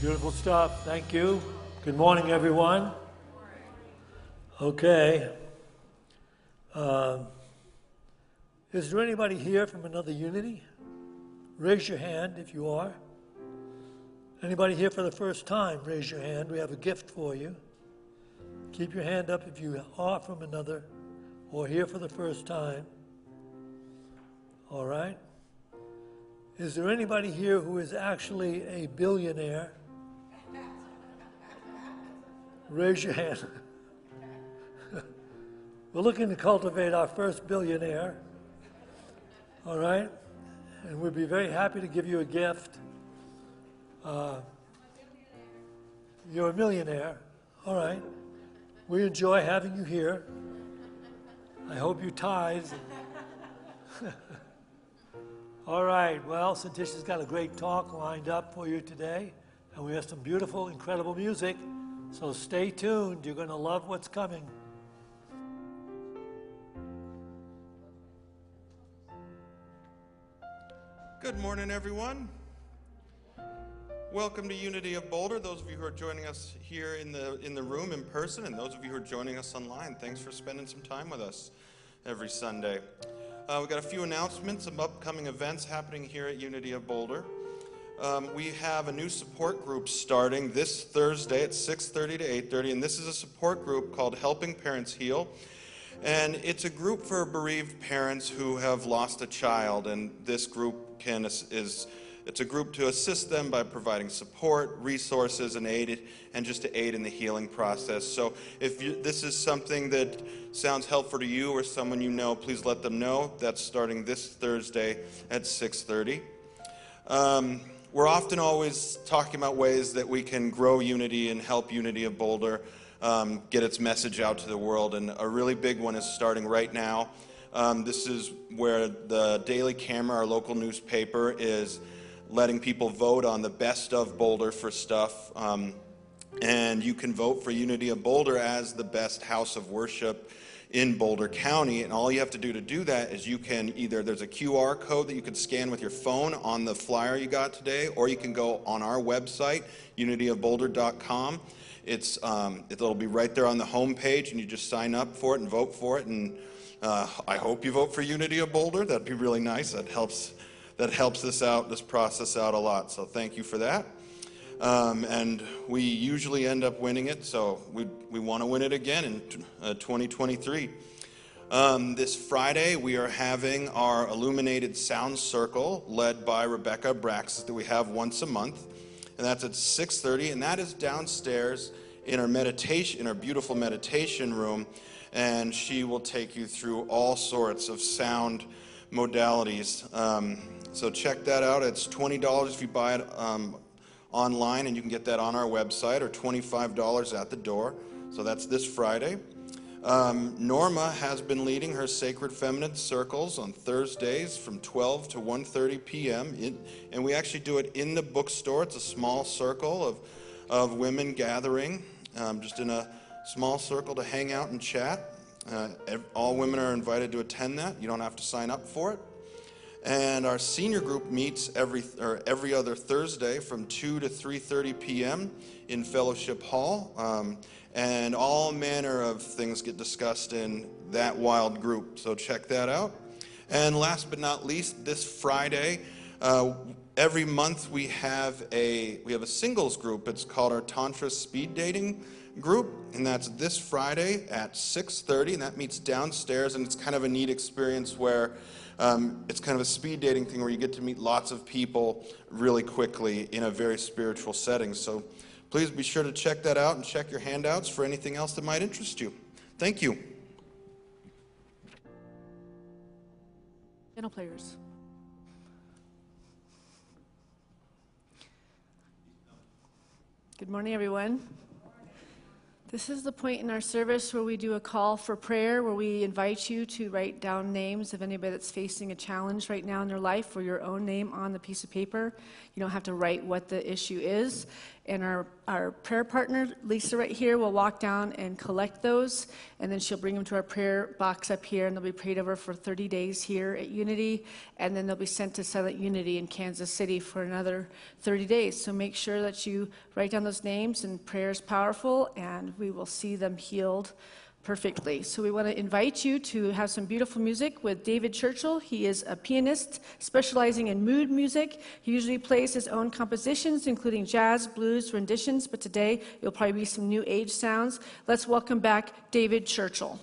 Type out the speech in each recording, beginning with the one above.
Beautiful stuff. Thank you. Good morning, everyone. Okay. Is there anybody here from another Unity? Raise your hand if you are. Anybody here for the first time? Raise your hand. We have a gift for you. Keep your hand up if you are from another or here for the first time. All right. Is there anybody here who is actually a billionaire? Raise your hand. We're looking to cultivate our first billionaire. All right? And we'd be very happy to give you a gift. You're a millionaire. All right. We enjoy having you here. I hope you tithe. All right. Well, Santisha's got a great talk lined up for you today. And we have some beautiful, incredible music. So stay tuned. You're going to love what's coming. Good morning, everyone. Welcome to Unity of Boulder. Those of you who are joining us here in the room in person, and those of you who are joining us online, thanks for spending some time with us every Sunday. We've got a few announcements of upcoming events happening here at Unity of Boulder. We have a new support group starting this Thursday at 6:30 to 8:30, and this is a support group called Helping Parents Heal. And it's a group for bereaved parents who have lost a child, and this group it's a group to assist them by providing support, resources, and aid, and just to aid in the healing process. So if this is something that sounds helpful to you or someone you know, please let them know. That's starting this Thursday at 6:30. We're often always talking about ways that we can grow Unity and help Unity of Boulder get its message out to the world, and a really big one is starting right now. This is where the Daily Camera, our local newspaper, is letting people vote on the best of Boulder for stuff, and you can vote for Unity of Boulder as the best house of worship in Boulder County, and all you have to do that is you can there's a QR code that you can scan with your phone on the flyer you got today, or you can go on our website, unityofboulder.com. It'll be right there on the home page, and you just sign up for it and vote for it, and I hope you vote for Unity of Boulder. That'd be really nice. That helps this process out a lot, so thank you for that. And we usually end up winning it, so we want to win it again in 2023. This Friday, we are having our Illuminated Sound Circle led by Rebecca Braxis that we have once a month, and that's at 6:30, and that is downstairs in our beautiful meditation room, and she will take you through all sorts of sound modalities. So check that out. It's $20 if you buy it online, and you can get that on our website, or $25 at the door. So that's this Friday. Norma has been leading her Sacred Feminine Circles on Thursdays from 12 to 1:30 p.m. And we actually do it in the bookstore. It's a small circle of women gathering, just in a small circle to hang out and chat. All women are invited to attend that. You don't have to sign up for it. And our senior group meets every other Thursday from 2 to 3:30 p.m. in Fellowship Hall. And all manner of things get discussed in that wild group. So check that out. And last but not least, this Friday, every month we have a singles group. It's called our Tantra Speed Dating group, and that's this Friday at 6:30, and that meets downstairs, and it's kind of a neat experience where it's kind of a speed dating thing where you get to meet lots of people really quickly in a very spiritual setting. So please be sure to check that out and check your handouts for anything else that might interest you. Thank you. Piano players. Good morning, everyone. This is the point in our service where we do a call for prayer, where we invite you to write down names of anybody that's facing a challenge right now in their life, or your own name on the piece of paper. You don't have to write what the issue is. And our prayer partner, Lisa, right here, will walk down and collect those, and then she'll bring them to our prayer box up here, and they'll be prayed over for 30 days here at Unity, and then they'll be sent to Silent Unity in Kansas City for another 30 days. So make sure that you write down those names, and prayer is powerful, and we will see them healed perfectly. So we want to invite you to have some beautiful music with David Churchill. He is a pianist specializing in mood music. He usually plays his own compositions, including jazz, blues, renditions, but today it'll probably be some new age sounds. Let's welcome back David Churchill.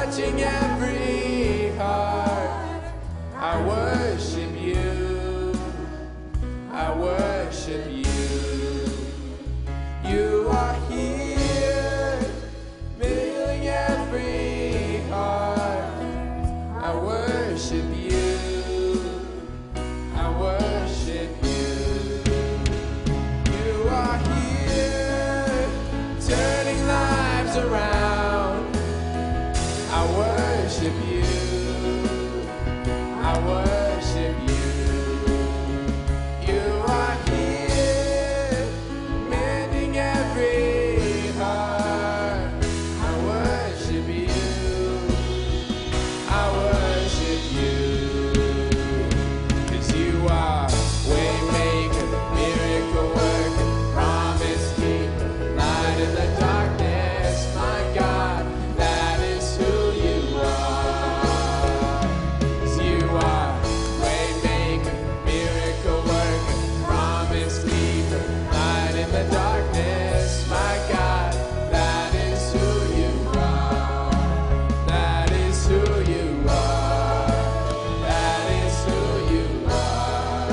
touching every heart. I worship you. I worship you. You are here, filling every heart. I worship you. I worship you. You are here, turning lives around. I worship you. I worship you. You are here, mending every heart. I worship you. I worship you. 'Cause you are waymaker, miracle worker, promise keeper, light in the darkness. My God, that is who you are. 'Cause you are waymaker, miracle worker, promise keeper, light in the darkness. My God, that is who you are. That is who you are. That is who you are.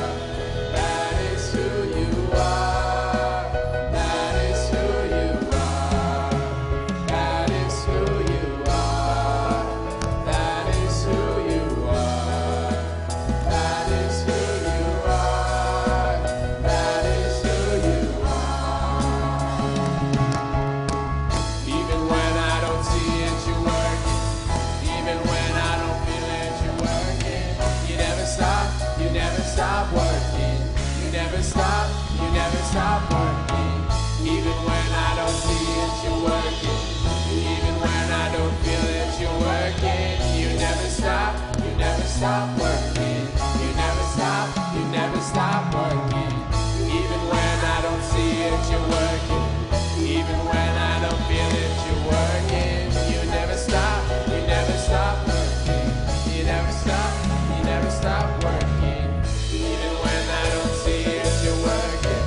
That is who you are. That is who you are. That is who you are. That is who you are. That is who you are. That is who you are. Even when I don't see it, you're working. Even when I don't feel it, you're working. You never stop. You never stop working. You never stop. You never stop working. Even when I don't see it, you're working. Even when I don't feel it, you're working. You never stop. You never stop working. You never stop. You never stop working. Even when I don't see it, you're working. Even when I don't feel it, you're working. You never stop. You never stop working. You never stop. You never stop working. Even when I don't see it, you're working.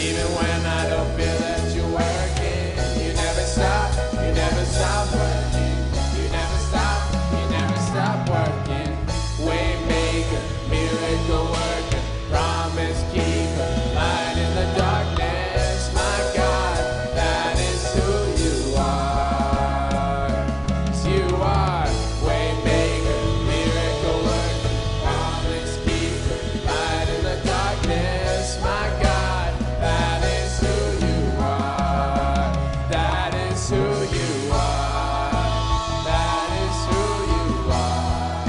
Even when I don't feel it, you're working. You never stop. You never stop working. You never stop. You never stop working. Waymaker, miracle worker, promise keeper, light in the darkness. My God, that is who you are. 'Cause you are waymaker, miracle worker, promise keeper, light in the darkness. My God, that is who you are. That is who you are. That is who you are.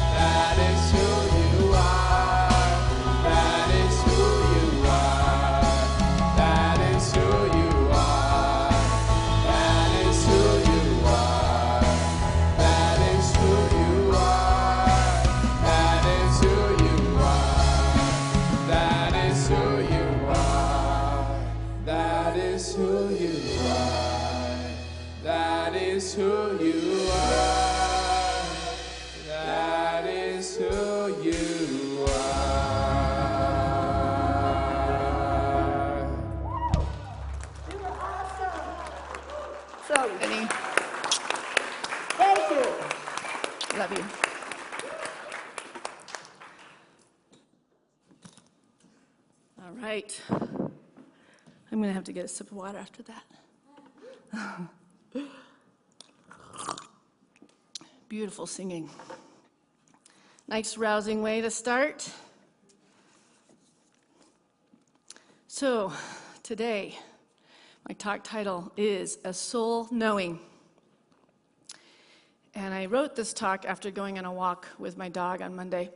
That is who you are. That is who you are. That is who you are. That is who you are. That is who you are. That is who you are. That is who you are. That is who you are. That is who you are. That is who you are. So, Penny, thank you. love you. All right. I'm going to have to get a sip of water after that. Beautiful singing. Nice rousing way to start. So, today, my talk title is A Soul Knowing. And I wrote this talk after going on a walk with my dog on Monday.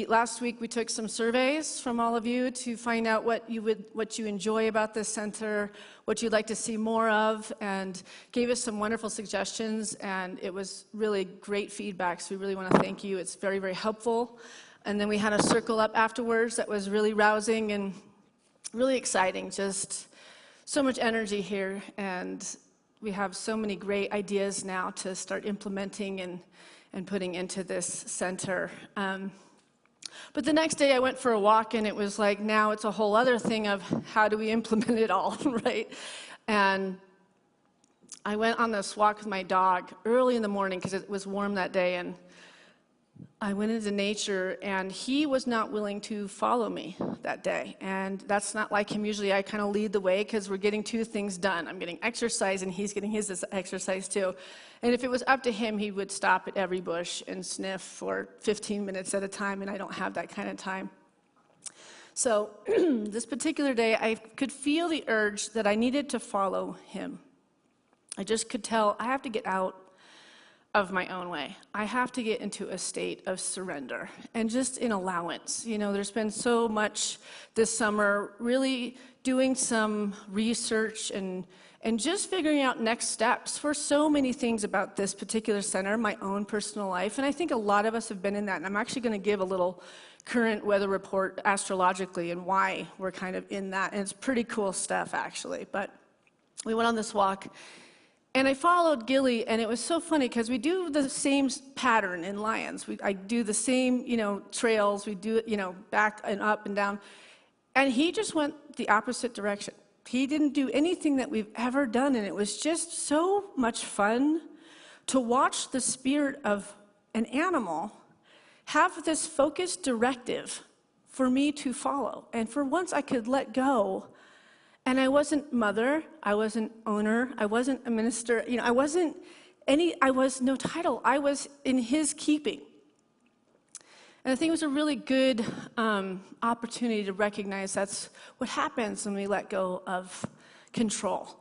Last week we took some surveys from all of you to find out what you enjoy about this center, what you'd like to see more of, and gave us some wonderful suggestions, and it was really great feedback, so we really want to thank you. It's very, very helpful. And then we had a circle up afterwards that was really rousing and really exciting, just so much energy here, and we have so many great ideas now to start implementing and putting into this center. But the next day I went for a walk, and it was like, now it's a whole other thing of how do we implement it all, right? And I went on this walk with my dog early in the morning because it was warm that day, and I went into nature, and he was not willing to follow me that day. And that's not like him. Usually I kind of lead the way because we're getting two things done. I'm getting exercise, and he's getting his exercise too. And if it was up to him, he would stop at every bush and sniff for 15 minutes at a time, and I don't have that kind of time. So this particular day, I could feel the urge that I needed to follow him. I just could tell I have to get out of my own way. I have to get into a state of surrender and just in allowance. You know, there's been so much this summer really doing some research and just figuring out next steps for so many things about this particular center, my own personal life. And I think a lot of us have been in that. And I'm actually going to give a little current weather report astrologically and why we're kind of in that. And it's pretty cool stuff, actually. But we went on this walk, and I followed Gilly, and it was so funny because we do the same pattern in Lions. I do the same, trails. We do it, back and up and down. And he just went the opposite direction. He didn't do anything that we've ever done, and it was just so much fun to watch the spirit of an animal have this focused directive for me to follow. And for once I could let go. And I wasn't mother, I wasn't owner, I wasn't a minister, I was no title. I was in his keeping. And I think it was a really good opportunity to recognize that's what happens when we let go of control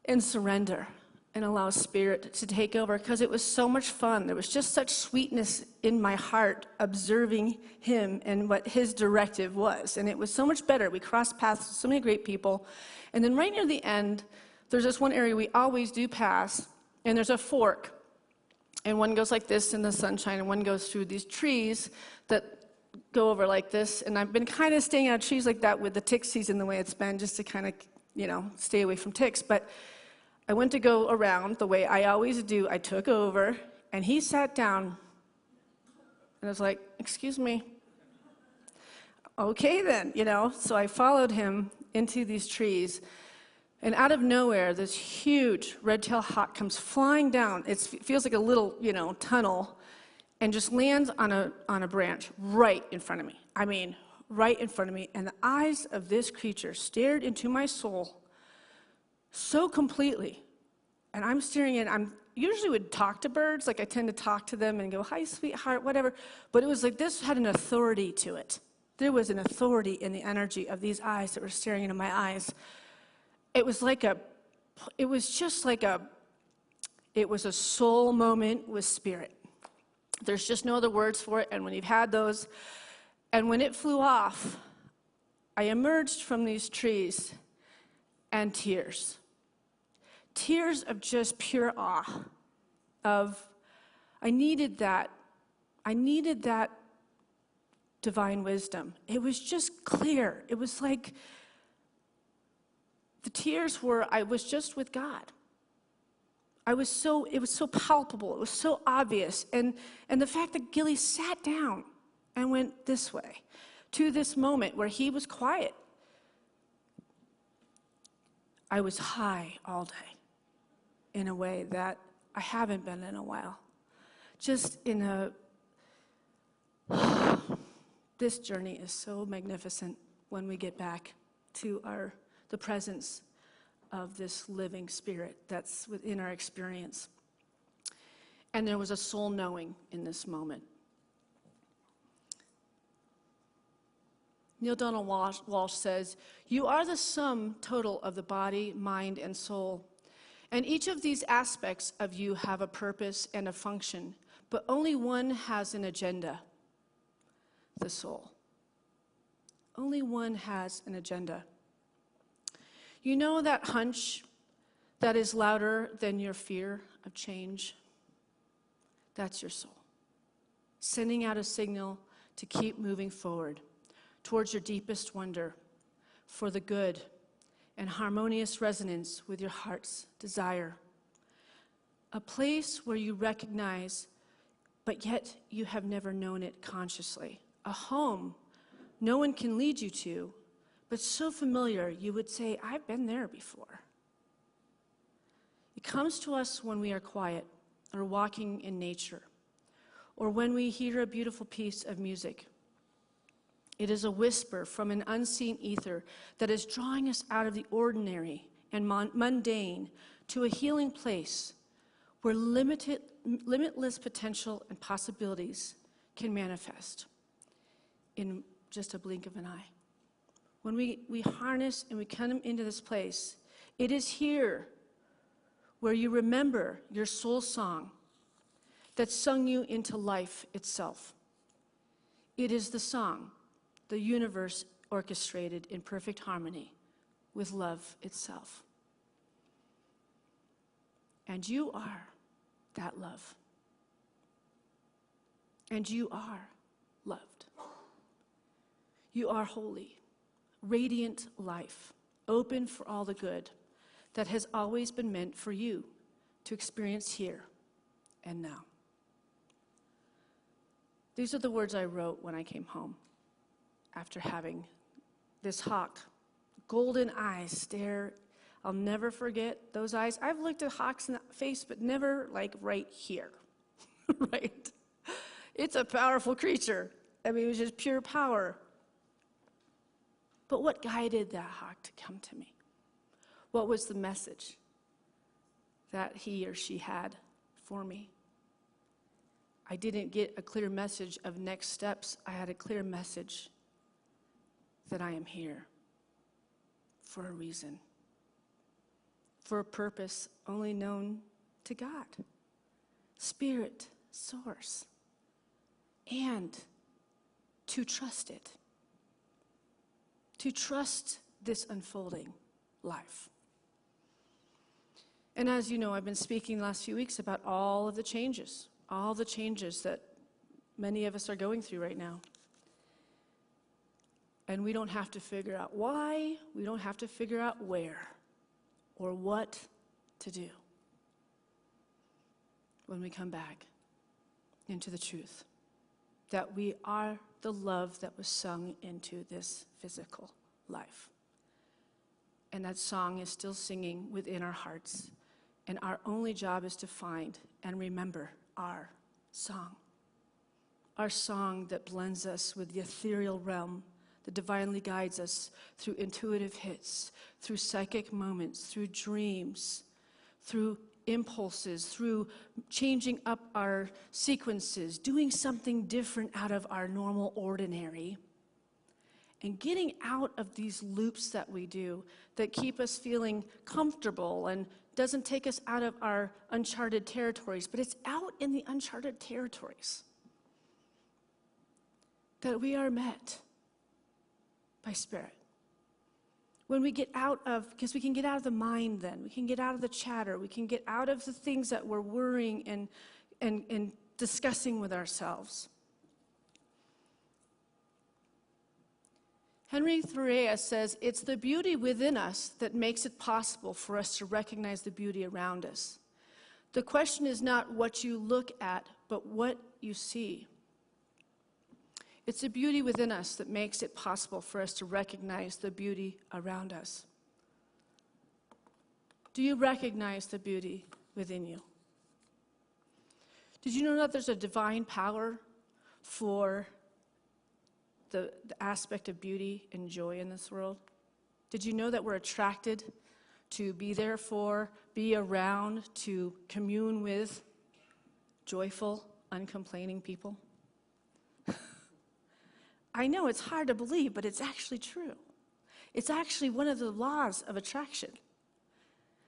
and surrender and allow Spirit to take over, because it was so much fun. There was just such sweetness in my heart observing him and what his directive was. And it was so much better. We crossed paths with so many great people. And then right near the end, there's this one area we always do pass, and there's a fork. And one goes like this in the sunshine, and one goes through these trees that go over like this. And I've been kind of staying out of trees like that with the tick season the way it's been, just to kind of, stay away from ticks. But I went to go around the way I always do. I took over, and he sat down, and I was like, excuse me. Okay then, So I followed him into these trees, and out of nowhere, this huge red-tailed hawk comes flying down. It feels like a little, tunnel, and just lands on a branch right in front of me. I mean, right in front of me. And the eyes of this creature stared into my soul so completely. And I'm staring in. I usually would talk to birds. Like, I tend to talk to them and go, hi, sweetheart, whatever. But it was like this had an authority to it. There was an authority in the energy of these eyes that were staring into my eyes. It was a soul moment with Spirit. There's just no other words for it. And when you've had those, and when it flew off, I emerged from these trees and tears of just pure awe I needed that divine wisdom. It was just clear. It was like the tears were, I was just with God. It was so palpable. It was so obvious. And the fact that Gilly sat down and went this way to this moment where he was quiet. I was high all day in a way that I haven't been in a while. Just this journey is so magnificent when we get back to the presence of this living Spirit that's within our experience. And there was a soul knowing in this moment. Neil Donald Walsh says, "You are the sum total of the body, mind, and soul. And each of these aspects of you have a purpose and a function, but only one has an agenda, the soul. Only one has an agenda. You know that hunch that is louder than your fear of change? That's your soul, sending out a signal to keep moving forward towards your deepest wonder for the good and harmonious resonance with your heart's desire. A place where you recognize, but yet you have never known it consciously. A home no one can lead you to, but so familiar you would say, I've been there before. comes to us when we are quiet or walking in nature, or when we hear a beautiful piece of music. It is a whisper from an unseen ether that is drawing us out of the ordinary and mundane to a healing place where limitless potential and possibilities can manifest in just a blink of an eye. When we harness and we come into this place, it is here where you remember your soul song that sung you into life itself. It is the song the universe orchestrated in perfect harmony with love itself. And you are that love. And you are loved. You are holy, radiant life, open for all the good that has always been meant for you to experience here and now. These are the words I wrote when I came home after having this hawk, golden eyes stare. I'll never forget those eyes. I've looked at hawks in the face, but never like right here, right? It's a powerful creature. I mean, it was just pure power. But what guided that hawk to come to me? What was the message that he or she had for me? I didn't get a clear message of next steps. I had a clear message that I am here for a reason, for a purpose only known to God, Spirit, Source, and to trust it, to trust this unfolding life. And as you know, I've been speaking the last few weeks about all the changes that many of us are going through right now. And we don't have to figure out why, we don't have to figure out where or what to do when we come back into the truth that we are the love that was sung into this physical life. And that song is still singing within our hearts. And our only job is to find and remember our song that blends us with the ethereal realm, that divinely guides us through intuitive hits, through psychic moments, through dreams, through impulses, through changing up our sequences, doing something different out of our normal ordinary, and getting out of these loops that we do that keep us feeling comfortable and doesn't take us out of our uncharted territories, but it's out in the uncharted territories that we are met by Spirit. When we get out of, because we can get out of the mind then, we can get out of the chatter, we can get out of the things that we're worrying and discussing with ourselves. Henry Thoreau says, it's the beauty within us that makes it possible for us to recognize the beauty around us. The question is not what you look at, but what you see. It's the beauty within us that makes it possible for us to recognize the beauty around us. Do you recognize the beauty within you? Did you know that there's a divine power for the aspect of beauty and joy in this world? Did you know that we're attracted to be there for, be around, to commune with joyful, uncomplaining people? I know it's hard to believe, but it's actually true. It's actually one of the laws of attraction,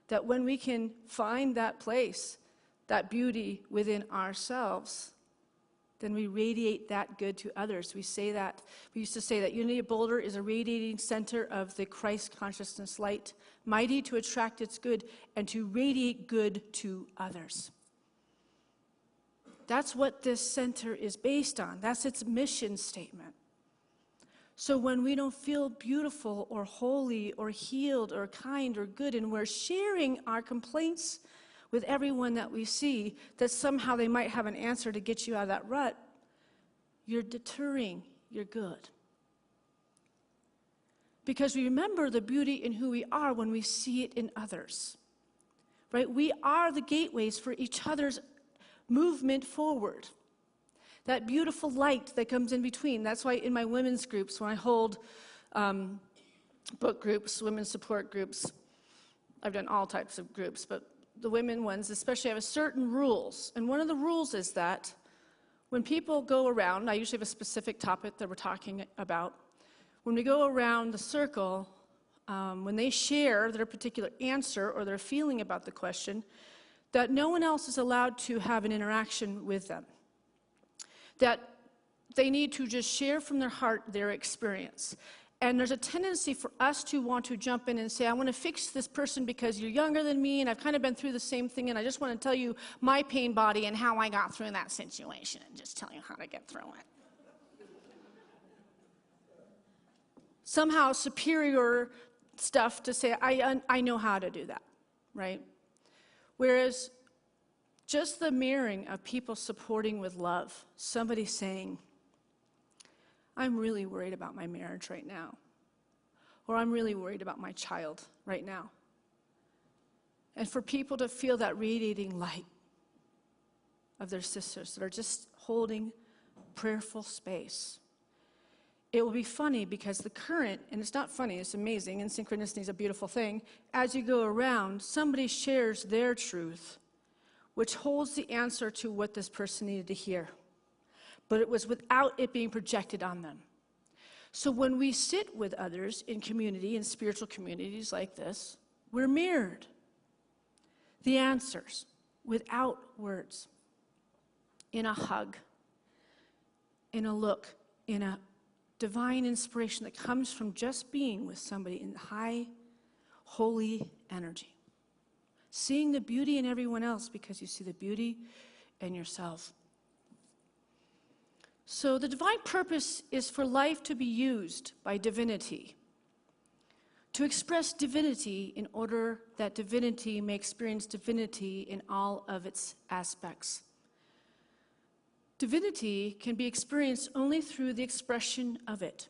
that when we can find that place, that beauty within ourselves, then we radiate that good to others. We used to say that Unity of Boulder is a radiating center of the Christ consciousness light, mighty to attract its good and to radiate good to others. That's what this center is based on. That's its mission statement. So when we don't feel beautiful or holy or healed or kind or good, and we're sharing our complaints with everyone that we see, that somehow they might have an answer to get you out of that rut, you're deterring your good. Because we remember the beauty in who we are when we see it in others. right? We are the gateways for each other's movement forward. That beautiful light that comes in between. That's why in my women's groups, when I hold book groups, women's support groups, I've done all types of groups, but the women ones especially have certain rules. And one of the rules is that when people go around, I usually have a specific topic that we're talking about. When we go around the circle, when they share their particular answer or their feeling about the question, that no one else is allowed to have an interaction with them. That they need to just share from their heart their experience. And there's a tendency for us to want to jump in and say, I want to fix this person because you're younger than me and I've kind of been through the same thing and I just want to tell you my pain body and how I got through that situation and just tell you how to get through it. Somehow superior stuff to say, I know how to do that, right? Whereas just the mirroring of people supporting with love, somebody saying, I'm really worried about my marriage right now, or I'm really worried about my child right now. And for people to feel that radiating light of their sisters that are just holding prayerful space. It will be funny because the current, and it's not funny, it's amazing, and synchronicity is a beautiful thing. As you go around, somebody shares their truth, which holds the answer to what this person needed to hear. But it was without it being projected on them. So when we sit with others in community, in spiritual communities like this, we're mirrored. The answers, without words, in a hug, in a look, in a divine inspiration that comes from just being with somebody in high, holy energy. Seeing the beauty in everyone else because you see the beauty in yourself. So the divine purpose is for life to be used by divinity, to express divinity in order that divinity may experience divinity in all of its aspects. Divinity can be experienced only through the expression of it.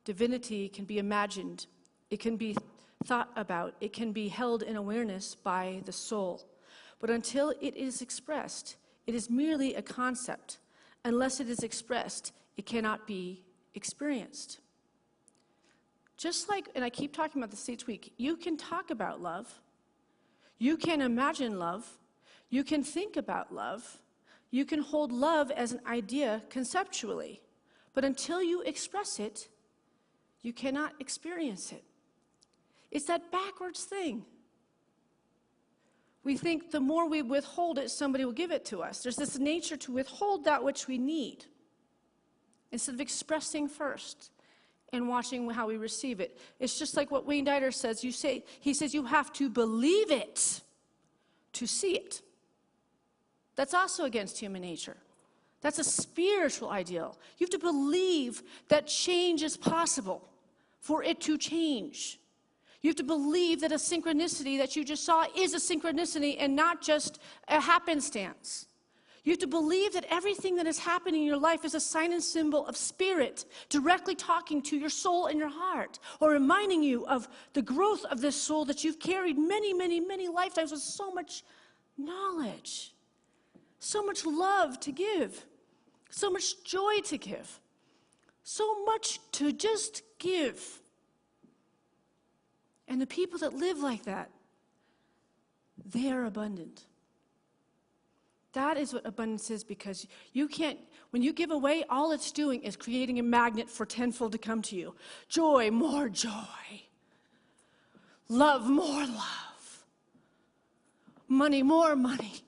Divinity can be imagined, it can be thought about, it can be held in awareness by the soul. But until it is expressed, it is merely a concept. Unless it is expressed, it cannot be experienced. Just like, and I keep talking about this each week, you can talk about love, you can imagine love, you can think about love, you can hold love as an idea conceptually, but until you express it, you cannot experience it. It's that backwards thing. We think the more we withhold it, somebody will give it to us. There's this nature to withhold that which we need instead of expressing first and watching how we receive it. It's just like what Wayne Dyer says. He says you have to believe it to see it. That's also against human nature. That's a spiritual ideal. You have to believe that change is possible for it to change. You have to believe that a synchronicity that you just saw is a synchronicity and not just a happenstance. You have to believe that everything that is happening in your life is a sign and symbol of spirit directly talking to your soul and your heart, or reminding you of the growth of this soul that you've carried many, many, many lifetimes with so much knowledge, so much love to give, so much joy to give, so much to just give. And the people that live like that, they are abundant. That is what abundance is, because you can't, when you give away, all it's doing is creating a magnet for tenfold to come to you. Joy, more joy. Love, more love. Money, more money.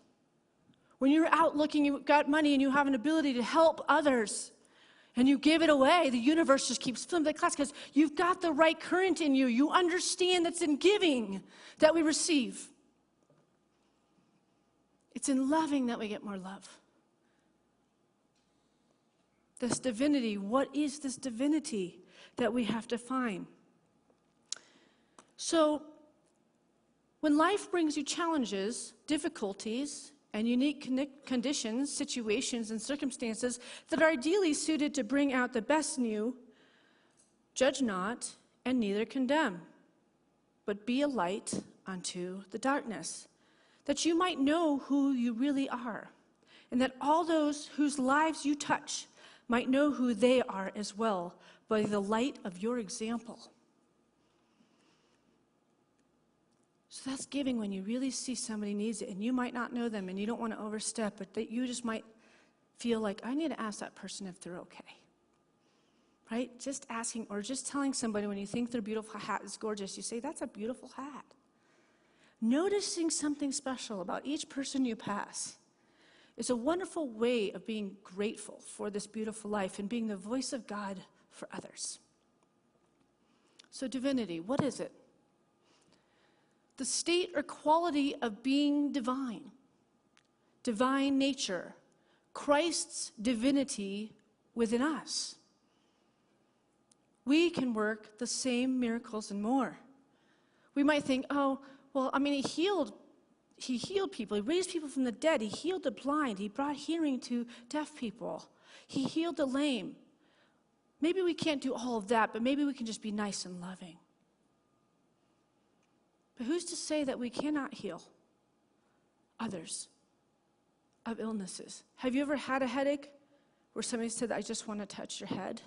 When you're out looking, you've got money and you have an ability to help others, and you give it away, the universe just keeps filling the class because you've got the right current in you. You understand that's in giving that we receive. It's in loving that we get more love. This divinity, what is this divinity that we have to find? So, when life brings you challenges, difficulties, and unique conditions, situations, and circumstances that are ideally suited to bring out the best in you, judge not and neither condemn, but be a light unto the darkness, that you might know who you really are, and that all those whose lives you touch might know who they are as well by the light of your example. So that's giving when you really see somebody needs it, and you might not know them, and you don't want to overstep, but that you just might feel like, I need to ask that person if they're okay. Right? Just asking, or just telling somebody when you think their beautiful hat is gorgeous, you say, that's a beautiful hat. Noticing something special about each person you pass is a wonderful way of being grateful for this beautiful life and being the voice of God for others. So divinity, what is it? The state or quality of being divine, divine nature, Christ's divinity within us. We can work the same miracles and more. We might think, oh, well, I mean, he healed people. He raised people from the dead. He healed the blind. He brought hearing to deaf people. He healed the lame. Maybe we can't do all of that, but maybe we can just be nice and loving. But who's to say that we cannot heal others of illnesses? Have you ever had a headache where somebody said, I just want to touch your head?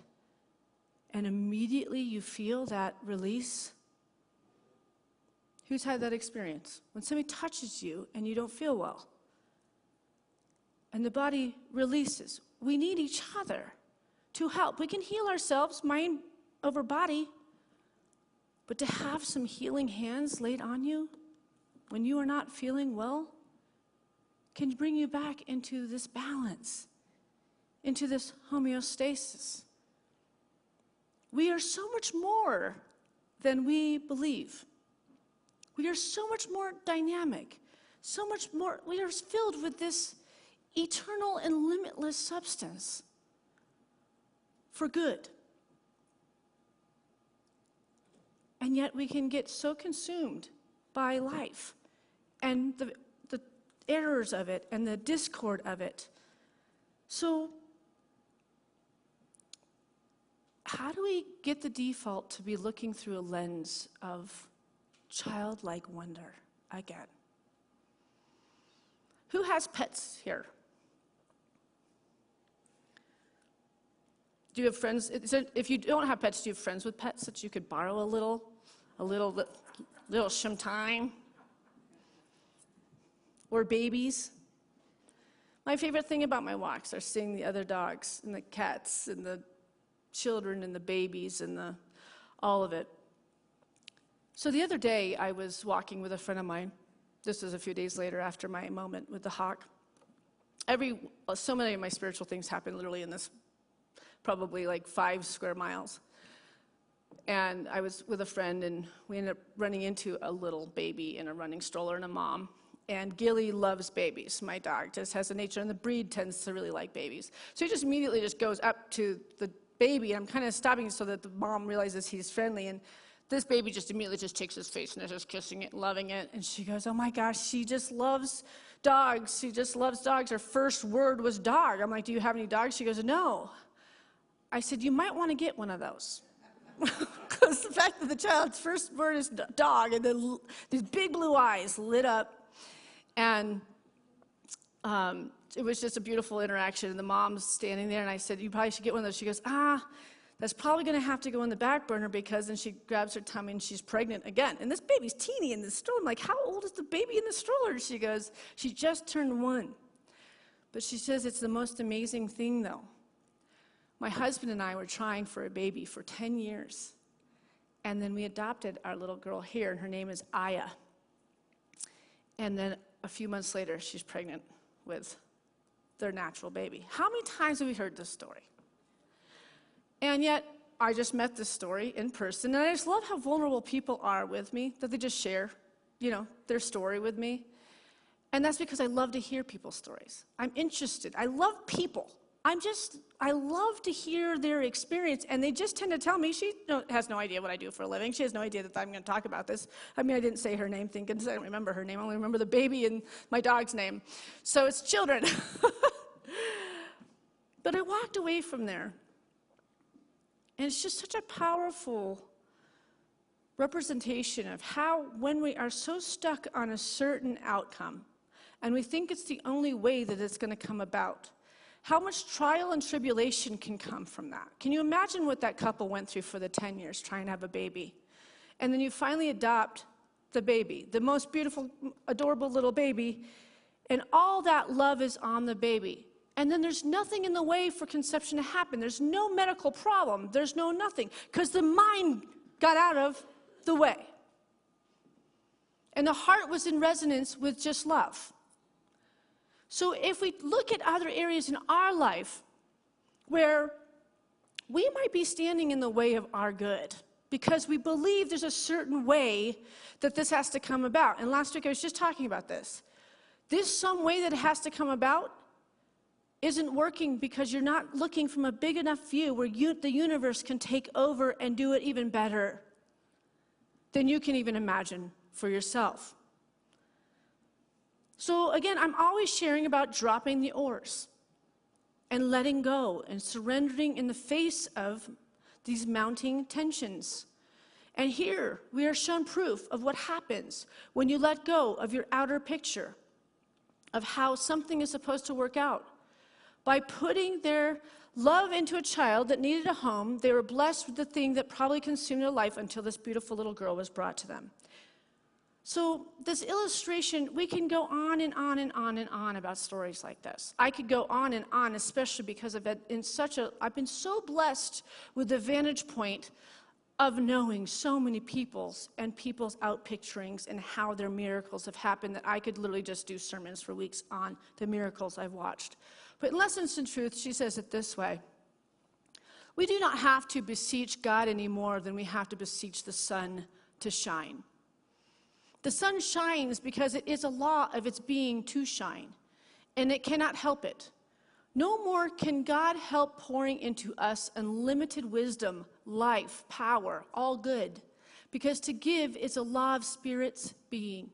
And immediately you feel that release? Who's had that experience? When somebody touches you and you don't feel well, and the body releases. We need each other to help. We can heal ourselves, mind over body, but to have some healing hands laid on you when you are not feeling well can bring you back into this balance, into this homeostasis. We are so much more than we believe. We are so much more dynamic, so much more, we are filled with this eternal and limitless substance for good. And yet we can get so consumed by life and the errors of it and the discord of it. So how do we get the default to be looking through a lens of childlike wonder again? Who has pets here? Do you have friends? If you don't have pets, do you have friends with pets that you could borrow a little sometime? Or babies? My favorite thing about my walks are seeing the other dogs and the cats and the children and the babies and all of it. So the other day, I was walking with a friend of mine. This was a few days later after my moment with the hawk. So many of my spiritual things happen literally in this, probably like 5 square miles. And I was with a friend, and we ended up running into a little baby in a running stroller and a mom. And Gilly loves babies. My dog just has a nature, and the breed tends to really like babies. So he just immediately just goes up to the baby, and I'm kind of stopping so that the mom realizes he's friendly. And this baby just immediately just takes his face and is just kissing it, loving it. And she goes, oh my gosh, she just loves dogs. She just loves dogs. Her first word was dog. I'm like, do you have any dogs? She goes, no. I said, you might want to get one of those. Because the fact that the child's first word is dog, and then these big blue eyes lit up. And it was just a beautiful interaction. And the mom's standing there, and I said, you probably should get one of those. She goes, that's probably going to have to go in the back burner, because then she grabs her tummy and she's pregnant again. And this baby's teeny in the stroller. I'm like, how old is the baby in the stroller? She goes, she just turned 1. But she says it's the most amazing thing, though. My husband and I were trying for a baby for 10 years. And then we adopted our little girl here, and her name is Aya. And then a few months later, she's pregnant with their natural baby. How many times have we heard this story? And yet, I just met this story in person, and I just love how vulnerable people are with me, that they just share, their story with me. And that's because I love to hear people's stories. I'm interested. I love people. I love to hear their experience, and they just tend to tell me. She has no idea what I do for a living. She has no idea that I'm going to talk about this. I mean, I didn't say her name thinking, I don't remember her name. I only remember the baby and my dog's name. So it's children. But I walked away from there, and it's just such a powerful representation of how, when we are so stuck on a certain outcome, and we think it's the only way that it's going to come about, how much trial and tribulation can come from that. Can you imagine what that couple went through for the 10 years trying to have a baby? And then you finally adopt the baby, the most beautiful, adorable little baby, and all that love is on the baby. And then there's nothing in the way for conception to happen. There's no medical problem. There's no nothing, because the mind got out of the way. And the heart was in resonance with just love. So if we look at other areas in our life where we might be standing in the way of our good because we believe there's a certain way that this has to come about. And last week I was just talking about this. This some way that it has to come about isn't working because you're not looking from a big enough view where the universe can take over and do it even better than you can even imagine for yourself. So again, I'm always sharing about dropping the oars and letting go and surrendering in the face of these mounting tensions. And here we are shown proof of what happens when you let go of your outer picture of how something is supposed to work out. By putting their love into a child that needed a home, they were blessed with the thing that probably consumed their life until this beautiful little girl was brought to them. So this illustration, we can go on and on and on and on about stories like this. I could go on and on, especially because I've been so blessed with the vantage point of knowing so many people's outpicturings and how their miracles have happened that I could literally just do sermons for weeks on the miracles I've watched. But in Lessons in Truth, she says it this way: we do not have to beseech God any more than we have to beseech the sun to shine. The sun shines because it is a law of its being to shine, and it cannot help it. No more can God help pouring into us unlimited wisdom, life, power, all good, because to give is a law of Spirit's being.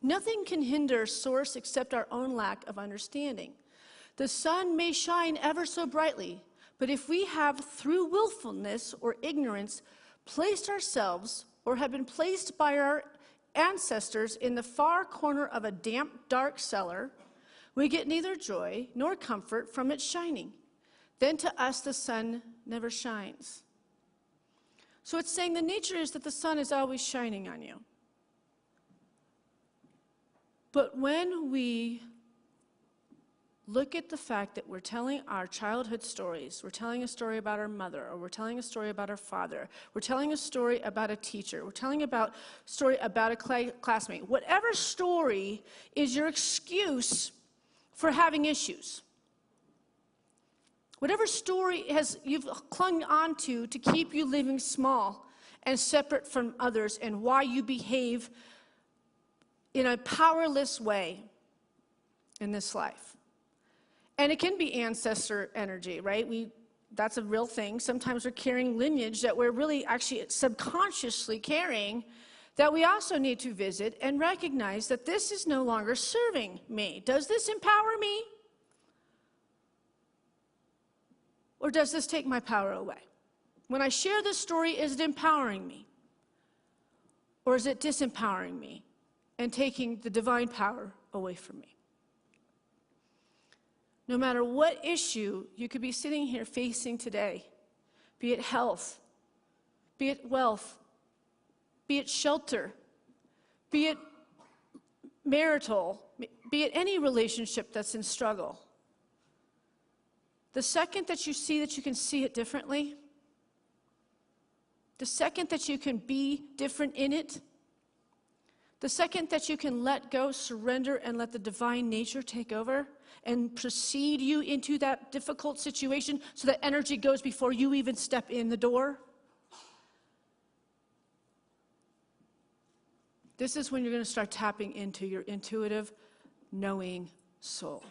Nothing can hinder source except our own lack of understanding. The sun may shine ever so brightly, but if we have, through willfulness or ignorance, placed ourselves or have been placed by our ancestors in the far corner of a damp, dark cellar, we get neither joy nor comfort from its shining. Then to us the sun never shines. So it's saying the nature is that the sun is always shining on you. But when we look at the fact that we're telling our childhood stories, we're telling a story about our mother, or we're telling a story about our father, we're telling a story about a teacher, we're telling a story about a classmate, whatever story is your excuse for having issues, whatever story you've clung on to keep you living small and separate from others, and why you behave in a powerless way in this life. And it can be ancestor energy, right? That's a real thing. Sometimes we're carrying lineage that we're really actually subconsciously carrying, that we also need to visit and recognize that this is no longer serving me. Does this empower me? Or does this take my power away? When I share this story, is it empowering me? Or is it disempowering me and taking the divine power away from me? No matter what issue you could be sitting here facing today, be it health, be it wealth, be it shelter, be it marital, be it any relationship that's in struggle, the second that you see that you can see it differently, the second that you can be different in it, the second that you can let go, surrender, and let the divine nature take over and precede you into that difficult situation so that energy goes before you even step in the door, this is when you're going to start tapping into your intuitive, knowing soul.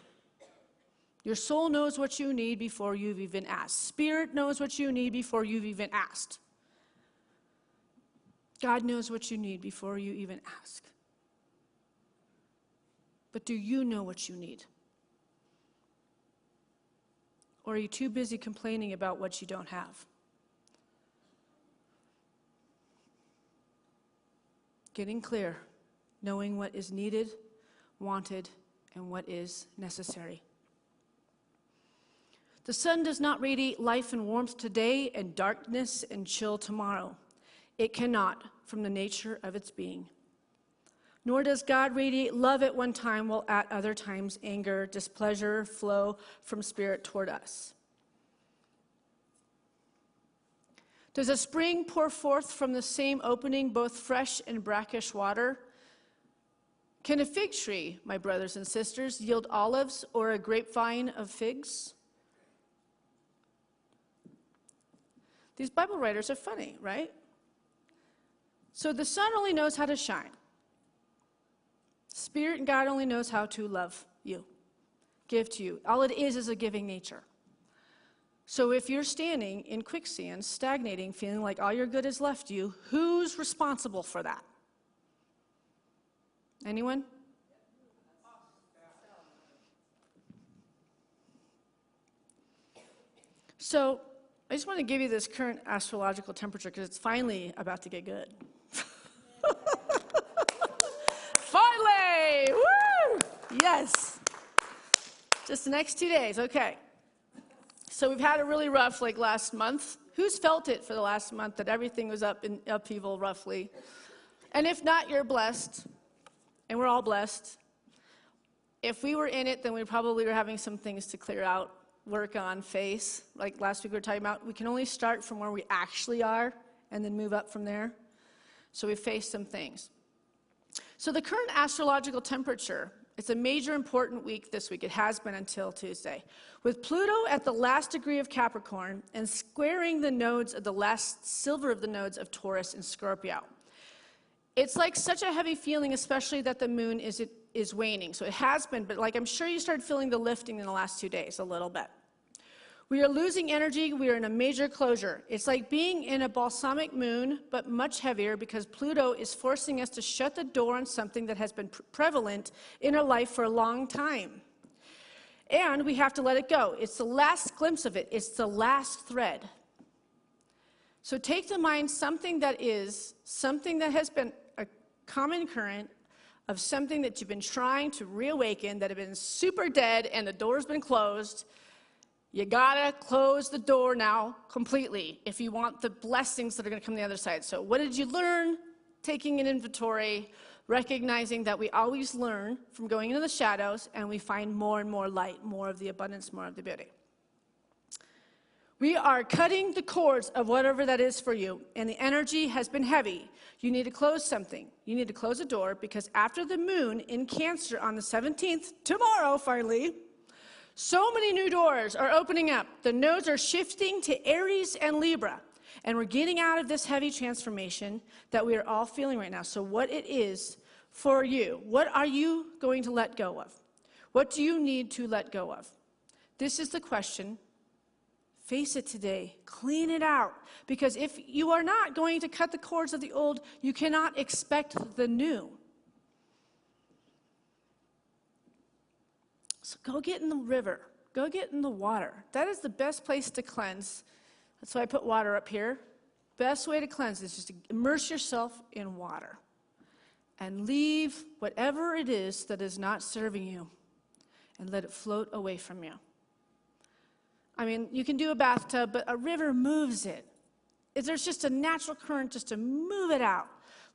Your soul knows what you need before you've even asked. Spirit knows what you need before you've even asked. God knows what you need before you even ask. But do you know what you need? Or are you too busy complaining about what you don't have? getting clear, knowing what is needed, wanted, and what is necessary. The sun does not radiate life and warmth today and darkness and chill tomorrow. It cannot, from the nature of its being. Nor does God radiate love at one time while at other times anger, displeasure flow from spirit toward us. Does a spring pour forth from the same opening both fresh and brackish water? Can a fig tree, my brothers and sisters, yield olives or a grapevine of figs? These Bible writers are funny, right? So the sun only knows how to shine. Spirit and God only knows how to love you, give to you. All it is a giving nature. So if you're standing in quicksand, stagnating, feeling like all your good has left you, who's responsible for that? Anyone? So I just want to give you this current astrological temperature because it's finally about to get good. Finally! Woo! Yes. Just the next 2 days, okay. So we've had a really rough, last month. Who's felt it for the last month that everything was up in upheaval, roughly? And if not, you're blessed. And we're all blessed. If we were in it, then we probably were having some things to clear out, work on, face. Like last week we were talking about, we can only start from where we actually are and then move up from there. So we faced some things. So the current astrological temperature, it's a major important week this week. It has been until Tuesday. With Pluto at the last degree of Capricorn and squaring the nodes of the last silver of the nodes of Taurus and Scorpio. It's like such a heavy feeling, especially that the moon is waning. So it has been, but I'm sure you started feeling the lifting in the last 2 days a little bit. We are losing energy. We are in a major closure. It's like being in a balsamic moon, but much heavier because Pluto is forcing us to shut the door on something that has been prevalent in our life for a long time. And we have to let it go. It's the last glimpse of it. It's the last thread. So take to mind something that has been a common current of something that you've been trying to reawaken that have been super dead and the door's been closed. You gotta close the door now completely if you want the blessings that are gonna come on the other side. So what did you learn? Taking an inventory, recognizing that we always learn from going into the shadows and we find more and more light, more of the abundance, more of the beauty. We are cutting the cords of whatever that is for you, and the energy has been heavy. You need to close something. You need to close a door because after the moon in Cancer on the 17th, tomorrow finally, so many new doors are opening up. The nodes are shifting to Aries and Libra, and we're getting out of this heavy transformation that we are all feeling right now. So what it is for you, what are you going to let go of? What do you need to let go of? This is the question. Face it today. Clean it out. Because if you are not going to cut the cords of the old, you cannot expect the new. So go get in the river. Go get in the water. That is the best place to cleanse. That's why I put water up here. Best way to cleanse is just to immerse yourself in water. And leave whatever it is that is not serving you. And let it float away from you. I mean, you can do a bathtub, but a river moves it. There's just a natural current just to move it out.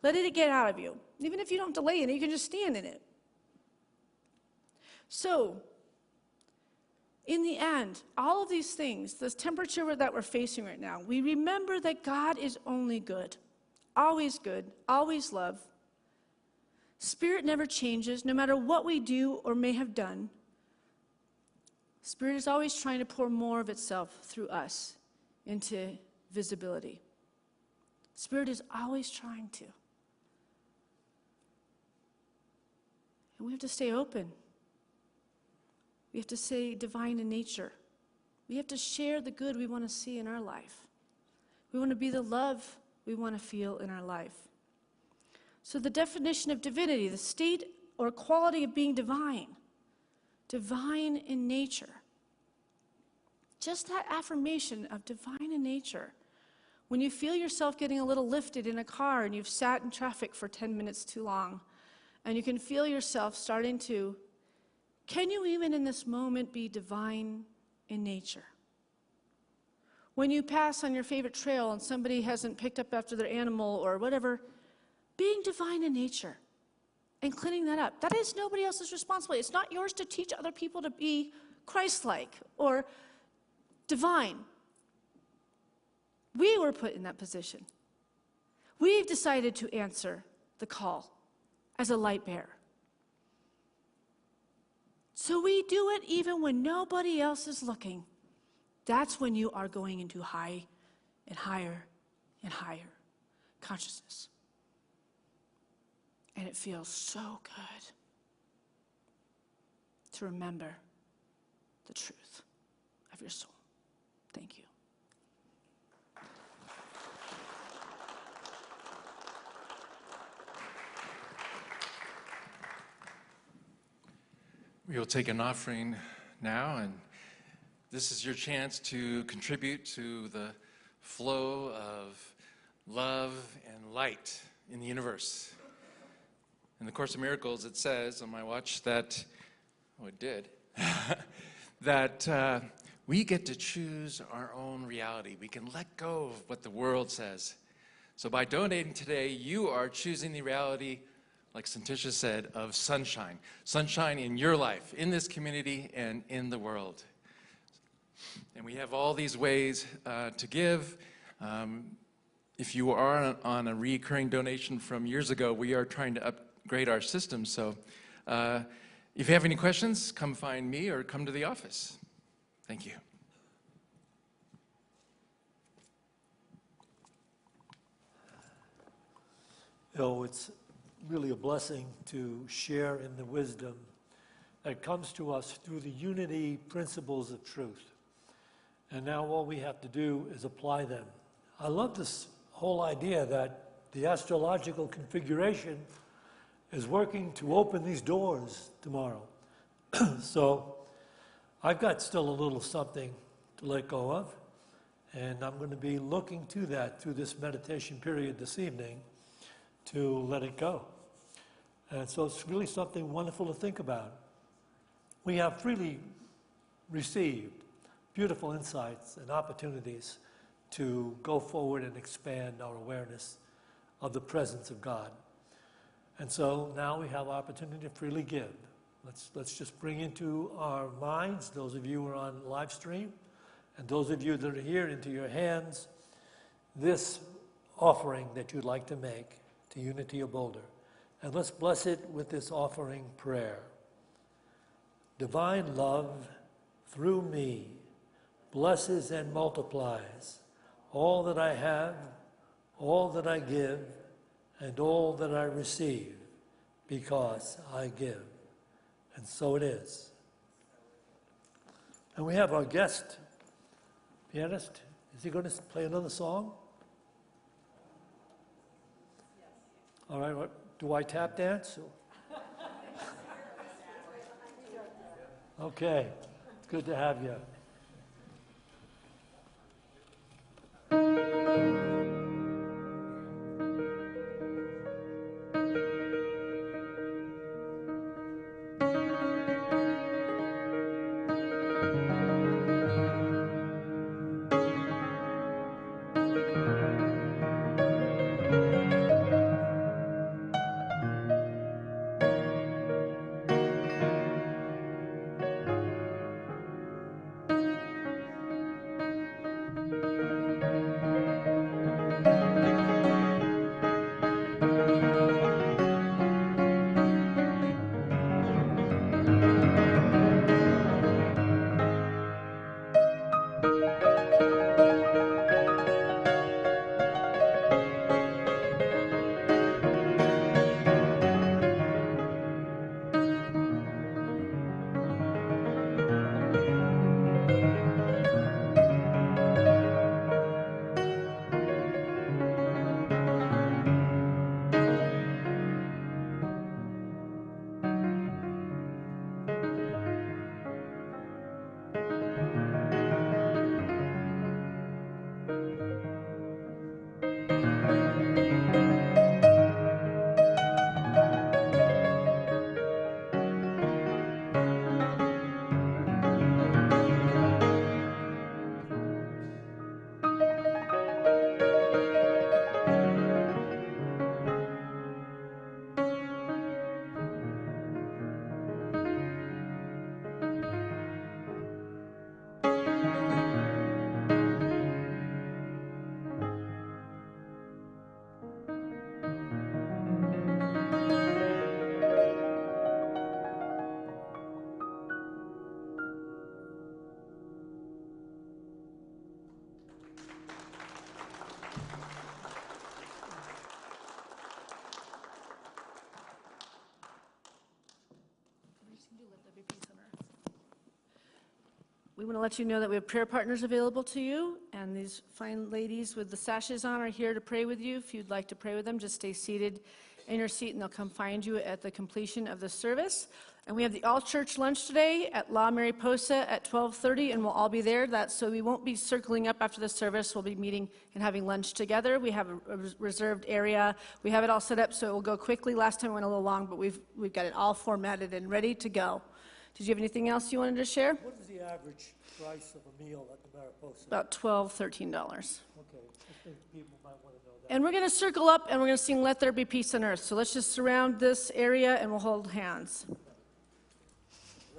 Let it get out of you. Even if you don't delay in it, you can just stand in it. So, in the end, all of these things, this temperature that we're facing right now, we remember that God is only good, always love. Spirit never changes, no matter what we do or may have done. Spirit is always trying to pour more of itself through us into visibility. Spirit is always trying to. And we have to stay open. We have to stay divine in nature. We have to share the good we want to see in our life. We want to be the love we want to feel in our life. So the definition of divinity, the state or quality of being divine in nature. Just that affirmation of divine in nature When you feel yourself getting a little lifted in a car and you've sat in traffic for 10 minutes too long, and you can feel yourself starting to, can you even in this moment be divine in nature? When you pass on your favorite trail and somebody hasn't picked up after their animal or whatever, being divine in nature and cleaning that up. That is nobody else's responsibility. It's not yours to teach other people to be Christ-like or divine. We were put in that position. We've decided to answer the call as a light bearer. So we do it even when nobody else is looking. That's when you are going into high and higher and higher consciousness. And it feels so good to remember the truth of your soul. Thank you. We will take an offering now, and this is your chance to contribute to the flow of love and light in the universe. In the Course of Miracles, it says on my watch that, oh, it did, that we get to choose our own reality. We can let go of what the world says. So by donating today, you are choosing the reality, like Santisha said, of sunshine. Sunshine in your life, in this community, and in the world. And we have all these ways to give. If you are on a recurring donation from years ago, we are trying to upgrade our system. So if you have any questions, come find me or come to the office. Thank you. It's really a blessing to share in the wisdom that comes to us through the unity principles of truth. And now all we have to do is apply them. I love this whole idea that the astrological configuration is working to open these doors tomorrow. So I've got still a little something to let go of, and I'm going to be looking to that through this meditation period this evening to let it go. And so it's really something wonderful to think about. We have freely received beautiful insights and opportunities to go forward and expand our awareness of the presence of God. And so now we have opportunity to freely give. Let's just bring into our minds, those of you who are on live stream, and those of you that are here, into your hands, this offering that you'd like to make to Unity of Boulder. And let's bless it with this offering prayer. Divine love through me blesses and multiplies all that I have, all that I give, and all that I receive, because I give. And so it is. And we have our guest pianist. Is he going to play another song? All right, do I tap dance? Okay, it's good to have you. we want to let you know that we have prayer partners available to you, and these fine ladies with the sashes on are here to pray with you. If you'd like to pray with them, just stay seated in your seat, and they'll come find you at the completion of the service. And we have the all-church lunch today at La Mariposa at 12:30, and we'll all be there. So we won't be circling up after the service. We'll be meeting and having lunch together. We have a reserved area. We have it all set up so it will go quickly. Last time it went a little long, but we've got it all formatted and ready to go. Did you have anything else you wanted to share? What is the average price of a meal at the Mariposa? About $12, $13. Okay, I think people might want to know that. And we're going to circle up and we're going to sing Let There Be Peace on Earth. So let's just surround this area and we'll hold hands.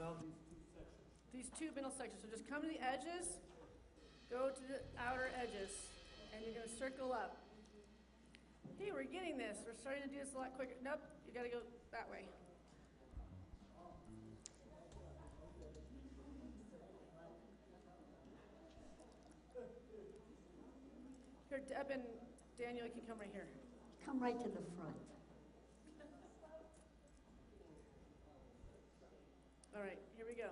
Around These two middle sections. So just come to the edges, go to the outer edges, and you're going to circle up. Hey, we're getting this. We're starting to do this a lot quicker. Nope, you got to go that way. Here, Deb and Daniel, you can come right here. Come right to the front. All right, here we go.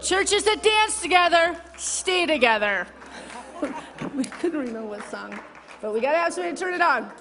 Churches that dance together, stay together. We couldn't remember what song, but we got to have somebody to turn it on.